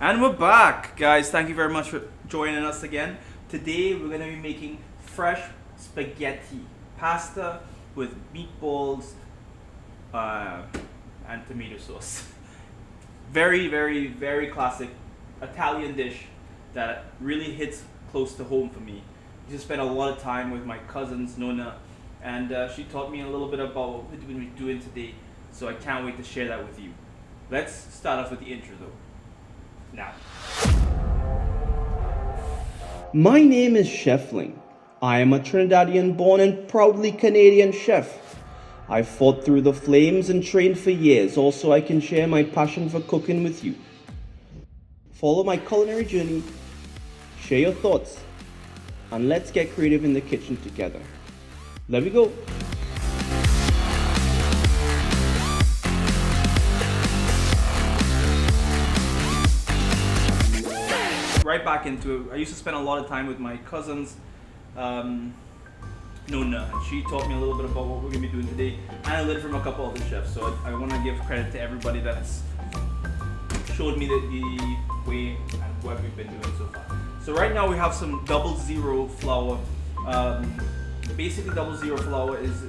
And we're back, guys. Thank you very much for joining us again. Today we're going to be making fresh spaghetti pasta with meatballs and tomato sauce. Very, very, very classic Italian dish that really hits close to home for me. I just spent a lot of time with my cousins, Nonna, and she taught me a little bit about what we're going to be doing today. So I can't wait to share that with you. Let's start off with the intro though. Now. My name is Chefling. I am a Trinidadian born and proudly Canadian chef. I fought through the flames and trained for years, also I can share my passion for cooking with you. Follow my culinary journey, share your thoughts, and let's get creative in the kitchen together. Let me go. Right back into it. I used to spend a lot of time with my cousins, Nona, and she taught me a little bit about what we're going to be doing today, and I learned from a couple other chefs, so I want to give credit to everybody that's showed me the way and what we've been doing so far. So right now we have some 00 flour. Basically 00 flour is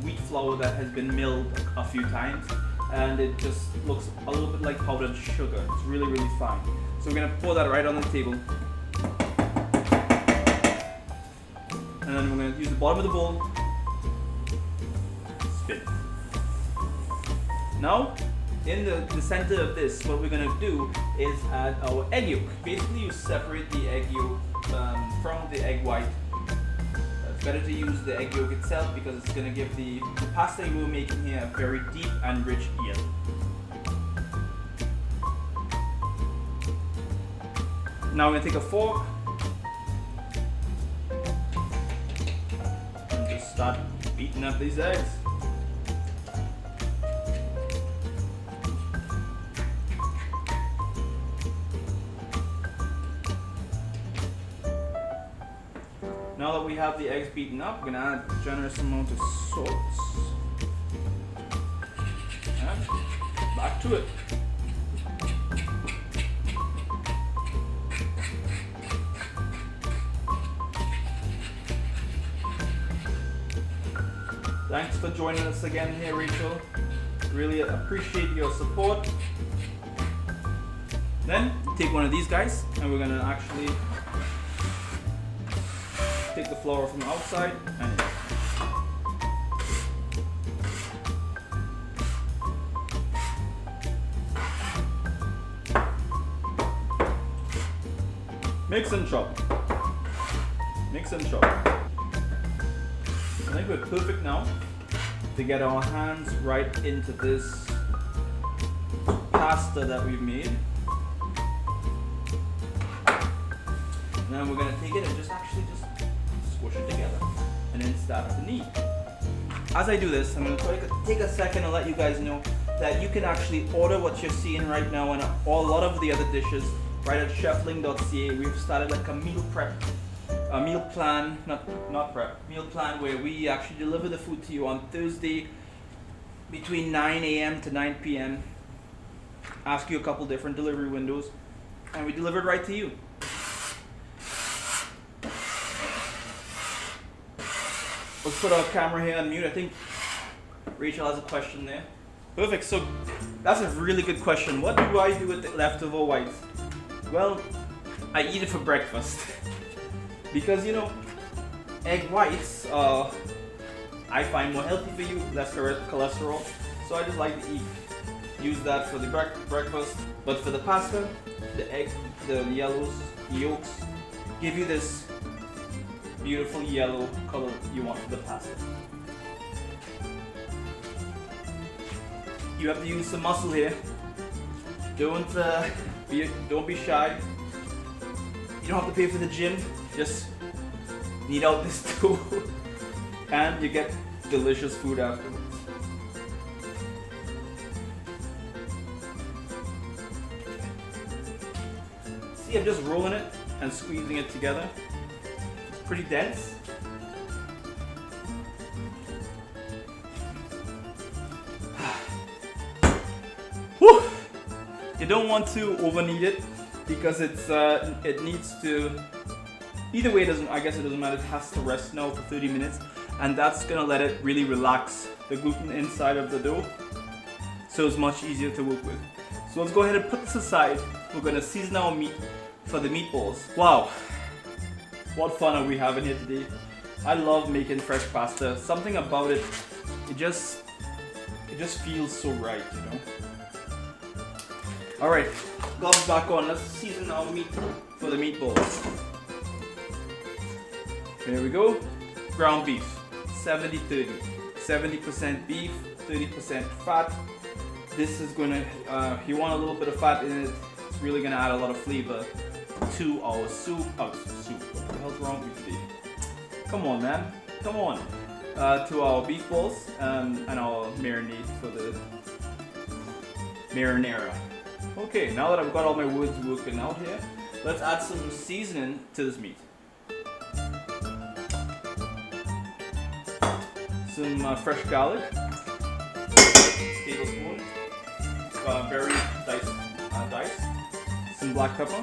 wheat flour that has been milled a few times, and it just looks a little bit like powdered sugar. It's really, really fine. So we're gonna pour that right on the table. And then we're gonna use the bottom of the bowl. Spin. Now, in the center of this, what we're gonna do is add our egg yolk. Basically, you separate the egg yolk from the egg white. It's better to use the egg yolk itself because it's gonna give the pasta we're making here a very deep and rich yellow. Now we're gonna take a fork and just start beating up these eggs. Now that we have the eggs beaten up, we're gonna add a generous amount of salt. And back to it. Thanks for joining us again here, Rachel. Really appreciate your support. Then take one of these guys, and we're gonna actually take the flour from the outside and mix and chop. Mix and chop. I think we're perfect now to get our hands right into this pasta that we've made. Now we're gonna take it and just squish it together and then start to knead. As I do this, I'm gonna take a second and let you guys know that you can actually order what you're seeing right now and a lot of the other dishes right at chefling.ca. We've started like a meal plan where we actually deliver the food to you on Thursday between 9 a.m. to 9 p.m. Ask you a couple different delivery windows, and we deliver it right to you. Let's put our camera here on mute. I think Rachel has a question there. Perfect. So that's a really good question. What do I do with the leftover whites? Well, I eat it for breakfast. Because egg whites I find more healthy for you, less cholesterol. So I just like to use that for the breakfast. But for the pasta, the yolks give you this beautiful yellow color you want for the pasta. You have to use some muscle here. Don't be shy. You don't have to pay for the gym. Just knead out this dough and you get delicious food afterwards. See, I'm just rolling it and squeezing it together. It's pretty dense. Whew. You don't want to over knead it because it needs to. Either way, I guess it doesn't matter. It has to rest now for 30 minutes, and that's gonna let it really relax the gluten inside of the dough, so it's much easier to work with. So let's go ahead and put this aside. We're gonna season our meat for the meatballs. Wow, what fun are we having here today? I love making fresh pasta. Something about it, it just feels so right, you know. All right, gloves back on. Let's season our meat for the meatballs. Here we go. Ground beef, 70-30. 70% beef, 30% fat. This is gonna, if you want a little bit of fat in it, it's really gonna add a lot of flavor to our soup. Oh, soup. What the hell's wrong with me today? Come on, man. Come on. To our beef balls and our marinade for the marinara. Okay, now that I've got all my words working out here, let's add some seasoning to this meat. Some fresh garlic, tablespoon, very diced, some black pepper,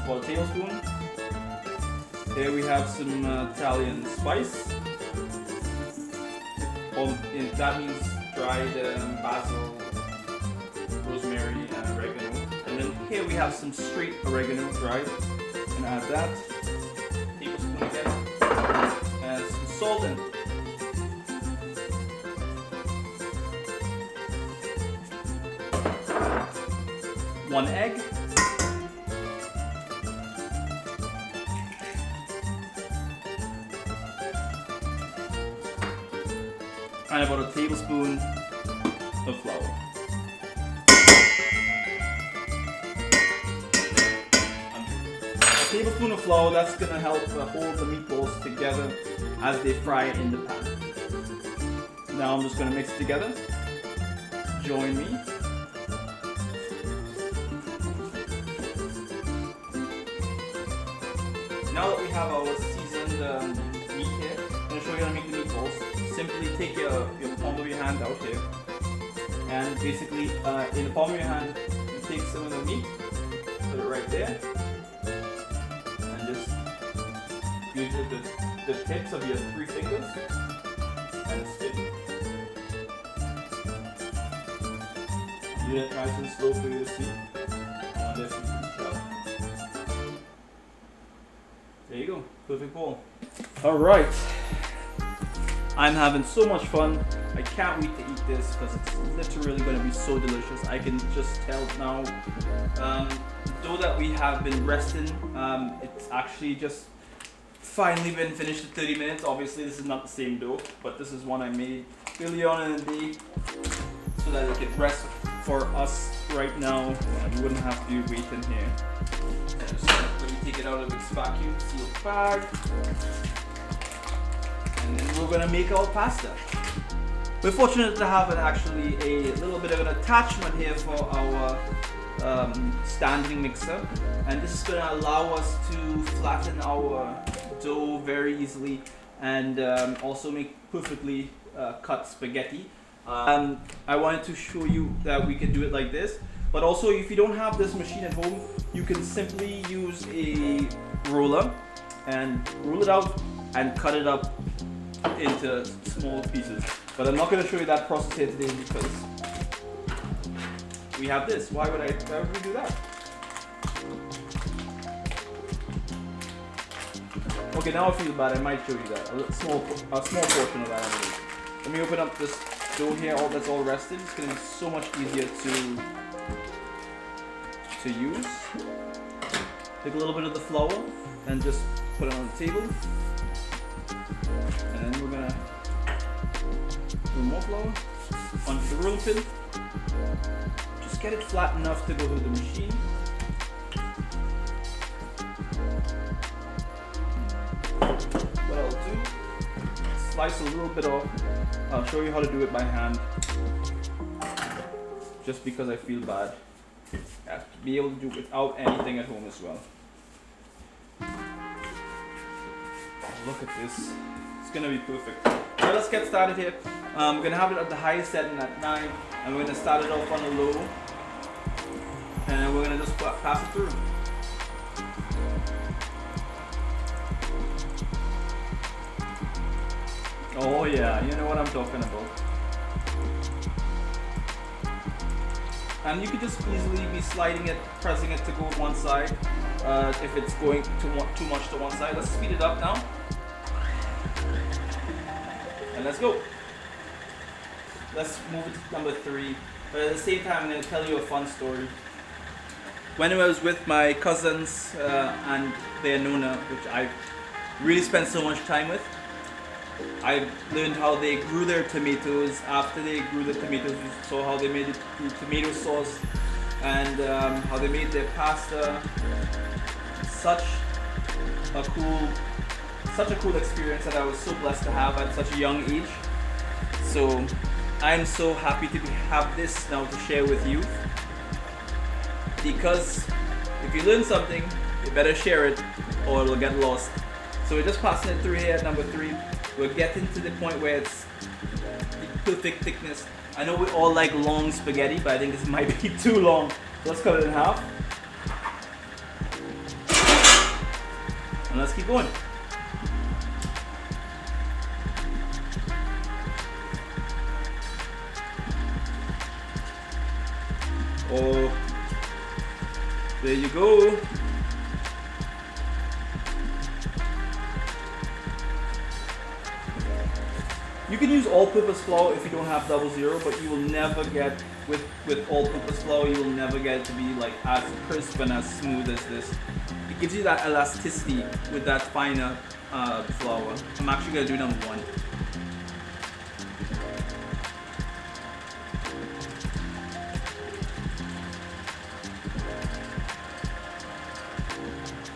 1 tablespoon. Here we have some Italian spice. That means dried basil, rosemary, and oregano. And then here we have some straight oregano dried. And add that. Tablespoon again. And some salt in. One egg. And about a tablespoon of flour. A tablespoon of flour, that's going to help hold the meatballs together as they fry in the pan. Now I'm just going to mix it together. Join me. Now that we have our seasoned meat here, I'm going to show you how to make the meatballs. Simply take your palm of your hand out here, and basically in the palm of your hand, you take some of the meat, put it right there, and just use the tips of your 3 fingers and spin. Do that nice and slow for you to see. I wonder if you can tell. There you go, perfect ball. All right. I'm having so much fun. I can't wait to eat this because it's literally going to be so delicious. I can just tell now. Dough that we have been resting, it's actually just finally been finished in 30 minutes. Obviously this is not the same dough, but this is one I made early on in the day so that it could rest for us right now. We wouldn't have to wait in here. Just let me take it out of its vacuum sealed bag. And then we're gonna make our pasta. We're fortunate to have actually a little bit of an attachment here for our standing mixer, and this is gonna allow us to flatten our dough very easily and also make perfectly cut spaghetti. I wanted to show you that we can do it like this, but also if you don't have this machine at home, you can simply use a roller and roll it out and cut it up into small pieces. But I'm not going to show you that process here today because we have this. Why would we do that? Okay, now I feel bad. I might show you that. A small portion of that anyway. Let me open up this dough here. That's all rested. It's going to be so much easier to use. Take a little bit of the flour and just put it on the table. And then we're gonna do more flour onto the roller pin. Just get it flat enough to go through the machine. What I'll do, slice a little bit off. I'll show you how to do it by hand. Just because I feel bad. I have to be able to do it without anything at home as well. Look at this. It's gonna be perfect. So let's get started here. We're gonna have it at the highest setting at 9, and we're gonna start it off on the low, and we're gonna just pass it through. Oh yeah, you know what I'm talking about. And you could just easily be sliding it, pressing it to go one side. If it's going too much to one side, let's speed it up now. And let's go. Let's move it to number 3. But at the same time, I'm going to tell you a fun story. When I was with my cousins and their nonna, which I really spent so much time with, I learned how they grew their tomatoes. After they grew the tomatoes, we saw how they made the tomato sauce and how they made their pasta. Such a cool experience that I was so blessed to have at such a young age. So I'm so happy to have this now to share with you, because if you learn something, you better share it or it'll get lost. So we're just passing it through here at number 3. We're getting to the point where it's the perfect thickness. I know we all like long spaghetti, but I think this might be too long. So let's cut it in half. And let's keep going. Oh, there you go. You can use all-purpose flour if you don't have 00, but you will never get, with all-purpose flour, you will never get it to be like as crisp and as smooth as this. It gives you that elasticity with that finer flour. I'm actually going to do number 1.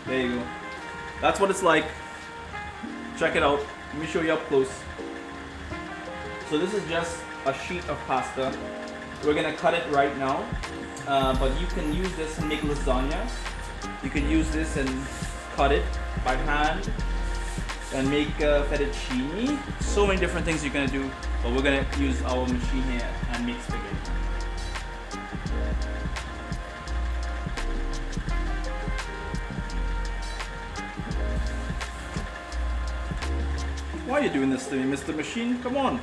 There you go. That's what it's like. Check it out. Let me show you up close. So this is just a sheet of pasta. We're gonna cut it right now, but you can use this and make lasagna. You can use this and cut it by hand and make fettuccine. So many different things you're gonna do, but we're gonna use our machine here and make spaghetti. Why are you doing this to me, Mr. Machine? Come on.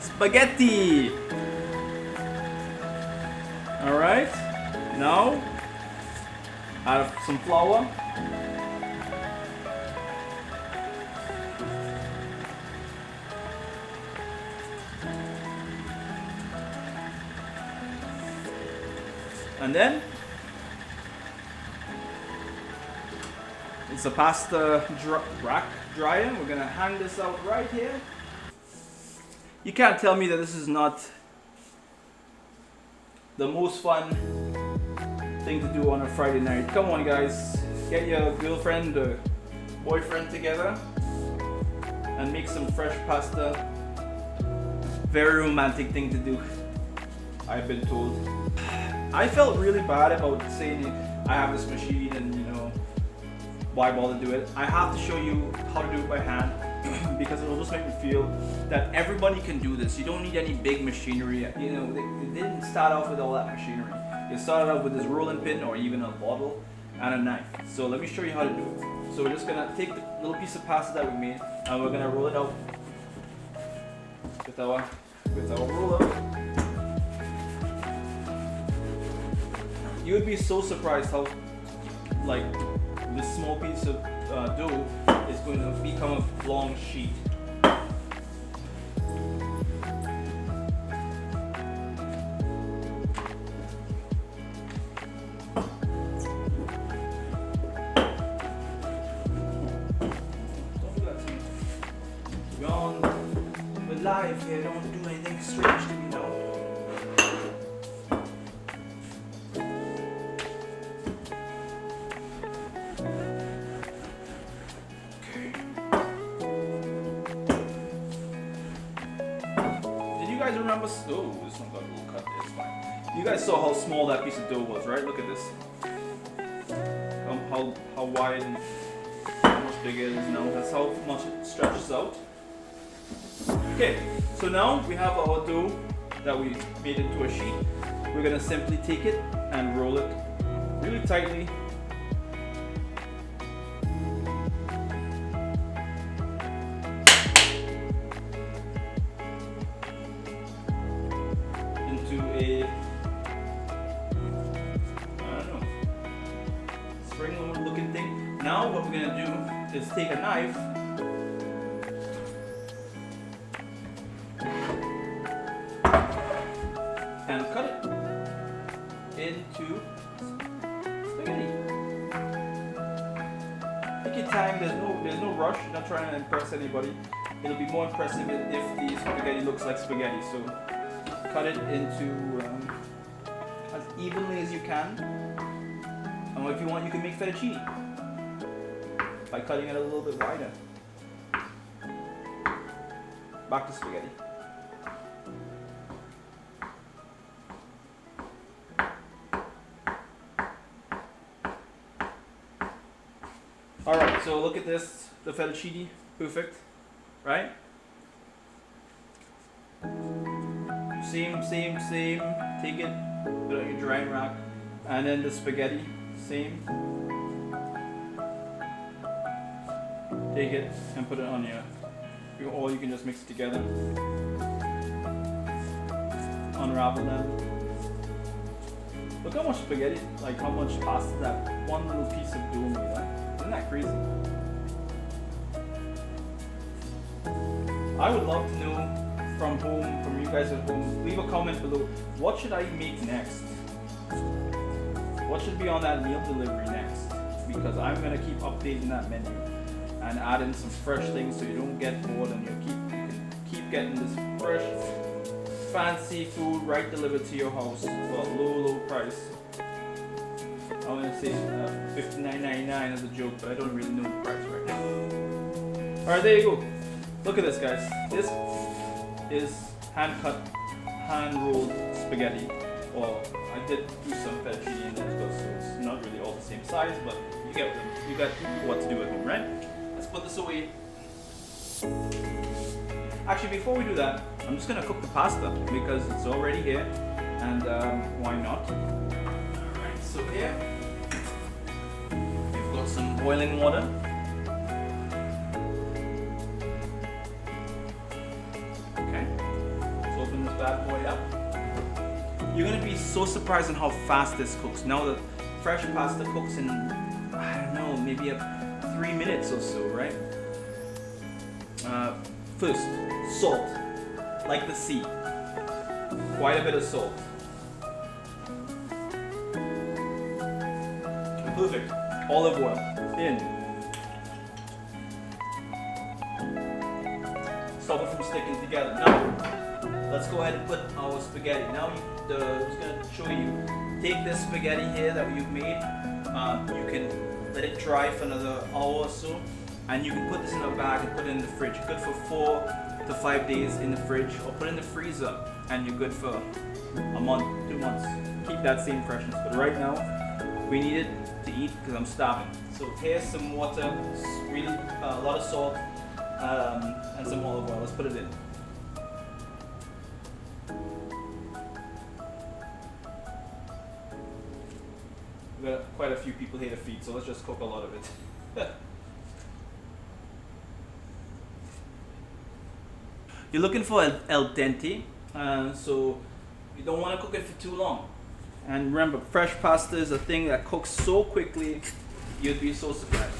Spaghetti! Alright, now add some flour. And then it's a pasta rack dryer. We're gonna hang this out right here. You can't tell me that this is not the most fun thing to do on a Friday night. Come on guys, get your girlfriend or boyfriend together and make some fresh pasta. Very romantic thing to do, I've been told. I felt really bad about saying I have this machine and why bother do it. I have to show you how to do it by hand because it will just make me feel that everybody can do this. You don't need any big machinery. They didn't start off with all that machinery. They started off with this rolling pin or even a bottle and a knife. So let me show you how to do it. So we're just gonna take the little piece of pasta that we made and we're gonna roll it out with our roller. You would be so surprised how this small piece of dough is going to become a long sheet. Don't do that to me. We're on with live here. Don't do anything strange to me now. guys remember? Oh, this one got a little cut there. It's fine. You guys saw how small that piece of dough was, right? Look at this. How wide and how much bigger it is now. That's how much it stretches out. Okay, so now we have our dough that we made into a sheet. We're gonna simply take it and roll it really tightly. Into a, I don't know, spring looking thing. Now what we're gonna do is take a knife and cut it into spaghetti. Take your time, there's no rush, you're not trying to impress anybody. It'll be more impressive if the spaghetti looks like spaghetti. So cut it into as evenly as you can. And if you want, you can make fettuccine by cutting it a little bit wider. Back to spaghetti. Alright, so look at this, the fettuccine, perfect, right? Same, take it, put it on your drying rack, and then the spaghetti, same. Take it and put it on or you can just mix it together. Unravel them. Look how much spaghetti, like how much pasta that one little piece of dough made, huh? Isn't that crazy? I would love to know from home, from you guys at home, leave a comment below, what should I make next? What should be on that meal delivery next? Because I'm going to keep updating that menu and add in some fresh things so you don't get bored and you can keep getting this fresh, fancy food right delivered to your house for a low price. I'm going to say $59.99 as a joke, but I don't really know the price right now. Alright, there you go. Look at this, guys. This is hand-cut, hand-rolled spaghetti. Well, I did do some fettuccine in there, so it's not really all the same size, but you get what to do at home, right? Let's put this away. Actually, before we do that, I'm just going to cook the pasta because it's already here, and why not? Alright, so here, we've got some boiling water. This bad boy up. You're gonna be so surprised on how fast this cooks. Now the fresh pasta cooks in, I don't know, maybe 3 minutes or so, right? First, salt, like the sea. Quite a bit of salt. Perfect. Olive oil in. Stop it from sticking together. Now, let's go ahead and put our spaghetti. Now I was going to show you. Take this spaghetti here that you've made. You can let it dry for another hour or so. And you can put this in a bag and put it in the fridge. Good for 4 to 5 days in the fridge. Or put it in the freezer and you're good for a month, 2 months. Keep that same freshness. But right now, we need it to eat because I'm starving. So here's some water, really a lot of salt, and some olive oil. Let's put it in. We've got quite a few people here to feed, so let's just cook a lot of it. You're looking for al dente, so you don't want to cook it for too long. And remember, fresh pasta is a thing that cooks so quickly, you'd be so surprised.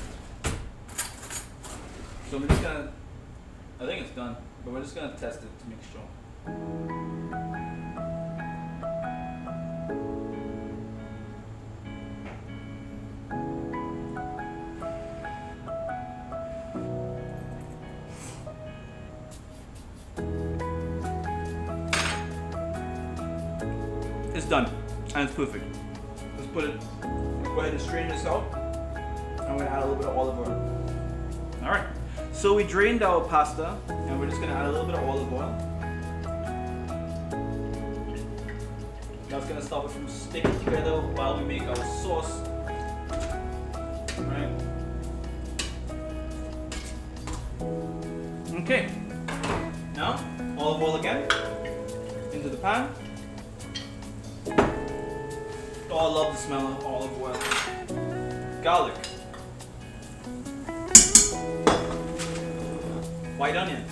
So I'm just gonna, I think it's done, but we're just gonna test it to make sure. It's done, and it's perfect. Let's put it, go ahead and strain this out. I'm gonna add a little bit of olive oil. All right, so we drained our pasta, and we're just gonna add a little bit of olive oil. That's gonna stop it from sticking together while we make our sauce. Right. Okay. Now, olive oil again into the pan. Oh, I love the smell of olive oil. Garlic. White onion.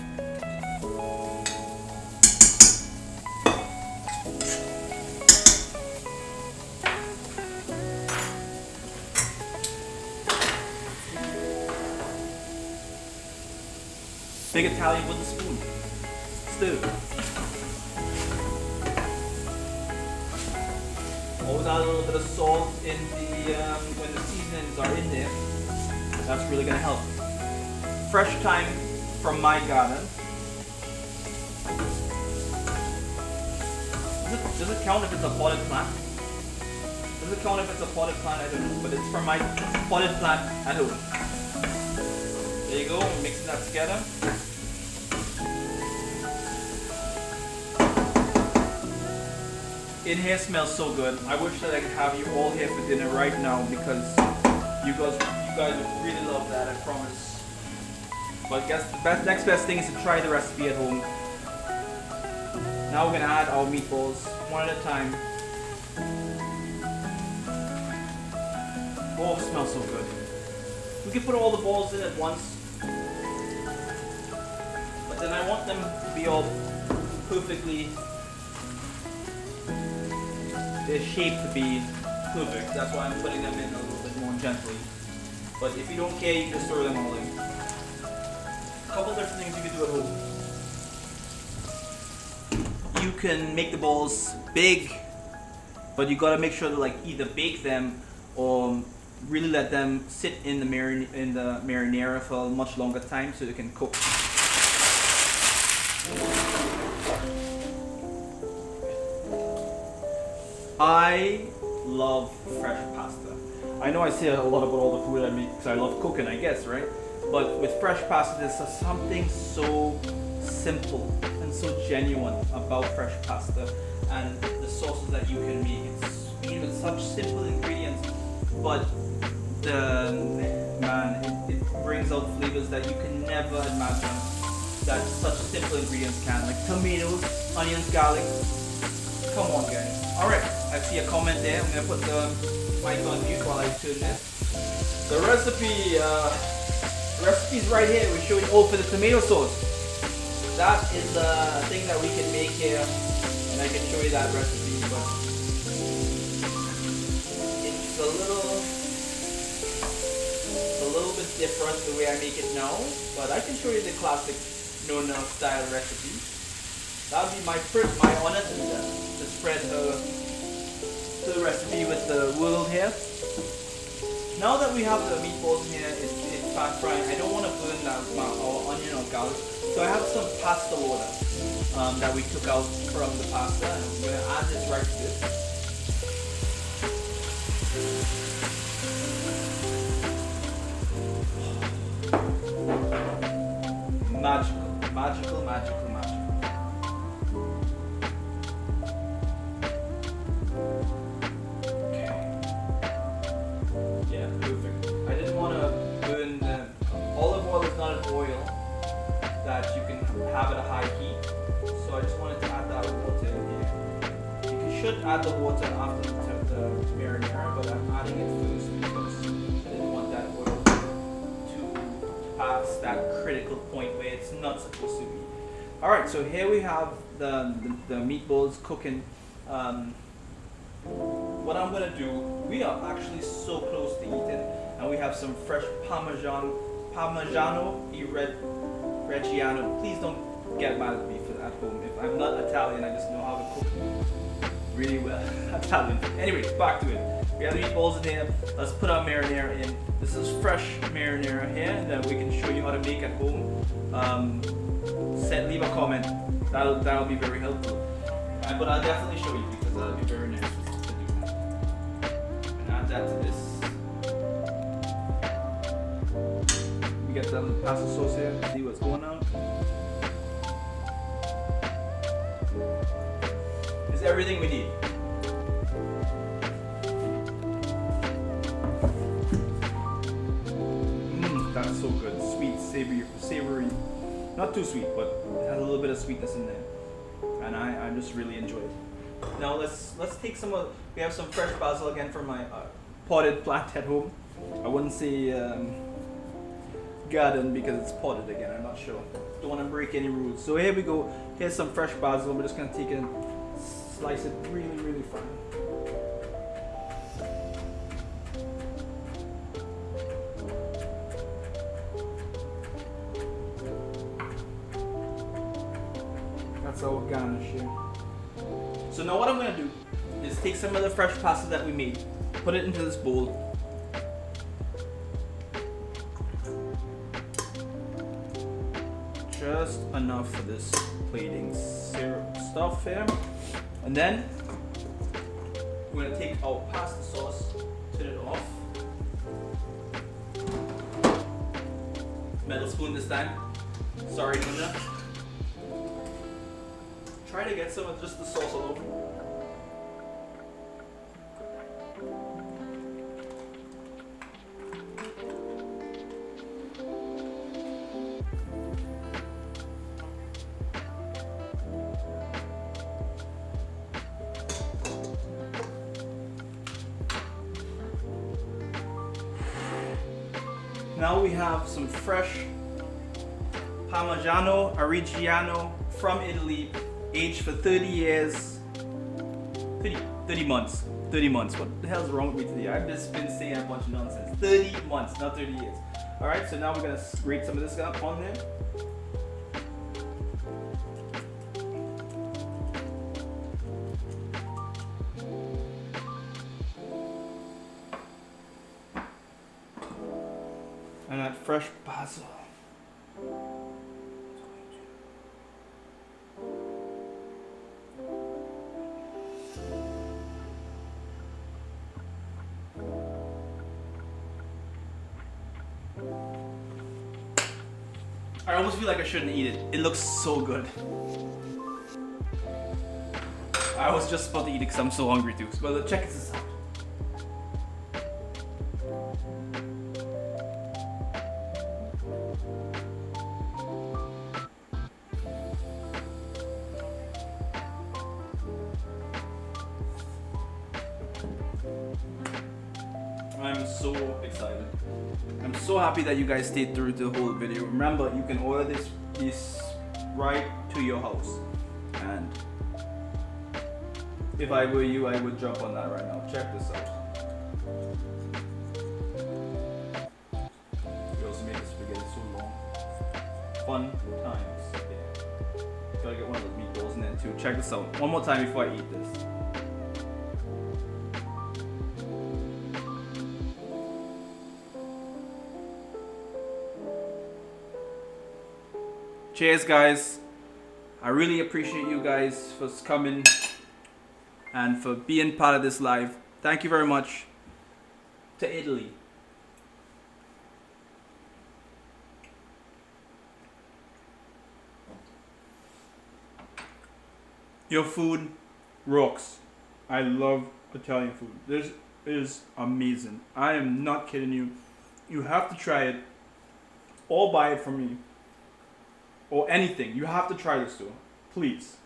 Big Italian with a spoon. Stew. Always add a little bit of salt in the when the seasonings are in there. That's really gonna help. Fresh thyme from my garden. Does it count if it's a potted plant? Does it count if it's a potted plant? I don't know, but it's from my potted plant at home. There you go, mixing that together. In here smells so good. I wish that I could have you all here for dinner right now because you guys would really love that, I promise. But I guess the next best thing is to try the recipe at home. Now we're gonna add our meatballs one at a time. Oh, it smells so good. We can put all the balls in at once. But then I want them to be all perfectly, their shape to be perfect. That's why I'm putting them in a little bit more gently. But if you don't care, you can just throw them all in. A couple different things you can do at home. You can make the balls big, but you gotta make sure to like either bake them or really let them sit in the marinara for a much longer time so they can cook. I love fresh pasta. I know I say a lot about all the food I make because I love cooking, I guess, right? But with fresh pasta, there's something so simple and so genuine about fresh pasta and the sauces that you can make. It's sweet with such simple ingredients, but it brings out flavors that you can never imagine that such simple ingredients can, like tomatoes, onions, garlic. Come on, guys. All right, I see a comment there. I'm gonna put the mic on mute while I turn this. The recipe's right here. We're showing for the tomato sauce. That is the thing that we can make here, and I can show you that recipe. But it's a little bit different the way I make it now. But I can show you the classic nonna style recipe. That would be my honor to do that, to spread the recipe with the world here. Now that we have the meatballs here, it's fat frying. I don't want to burn our onion or garlic, so I have some pasta water that we took out from the pasta, and I'm going to add this right to this. Magical, magical, magical, magical. Yeah, perfect. I didn't want to burn the olive oil is not an oil that you can have at a high heat, so I just wanted to add that water in here. You should add the water after the marinara, but I'm adding it first because I didn't want that oil to pass that critical point where it's not supposed to be. All right, so here we have the meatballs cooking. What I'm gonna do, we are actually so close to eating, and we have some fresh Parmigiano Reggiano. Please don't get mad at me for that at home. If I'm not Italian, I just know how to cook really well. Italian. Anyways, back to it. We have the meatballs in here. Let's put our marinara in. This is fresh marinara here that we can show you how to make at home. Leave a comment. That'll be very helpful. But I'll definitely show you because that'll be very nice. That to this. We get some pasta sauce here. See what's going on. It's everything we need. savory, not too sweet, but it has a little bit of sweetness in there, and I just really enjoy it. Now let's take some of, we have some fresh basil again from my potted plant at home. I wouldn't say garden because it's potted again, I'm not sure. Don't want to break any rules. So here we go, here's some fresh basil. We're just going to take it and slice it really fine. That's our garnish here. So now what I'm going to do is take some of the fresh pasta that we made, put it into this bowl. Just enough for this plating syrup stuff here. And then we're going to take our pasta sauce, turn it off. Metal spoon this time. Sorry, Nonna. Try to get some of just the sauce all over. Now we have some fresh Parmigiano Reggiano from Italy, aged for 30 years, 30 months. 30 months. What the hell is wrong with me today? I've just been saying a bunch of nonsense. 30 months, not 30 years. Alright, so now we're going to grate some of this up on there. And that fresh basil. I almost feel like I shouldn't eat it. It looks so good. I was just about to eat it because I'm so hungry too. But check this out. I'm so excited. I'm so happy that you guys stayed through the whole video. Remember, you can order this right to your house. And if I were you, I would jump on that right now. Check this out. We also made the spaghetti so long. Fun times. Yeah. Gotta get one of those meatballs in there too. Check this out. One more time before I eat this. Cheers, guys. I really appreciate you guys for coming and for being part of this live. Thank you very much. To Italy. Your food rocks. I love Italian food. This is amazing. I am not kidding you. You have to try it or buy it from me. Or anything. You have to try this too. Please.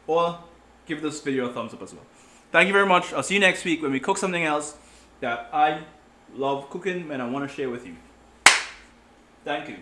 Or give this video a thumbs up as well. Thank you very much. I'll see you next week when we cook something else that I love cooking and I want to share with you. Thank you.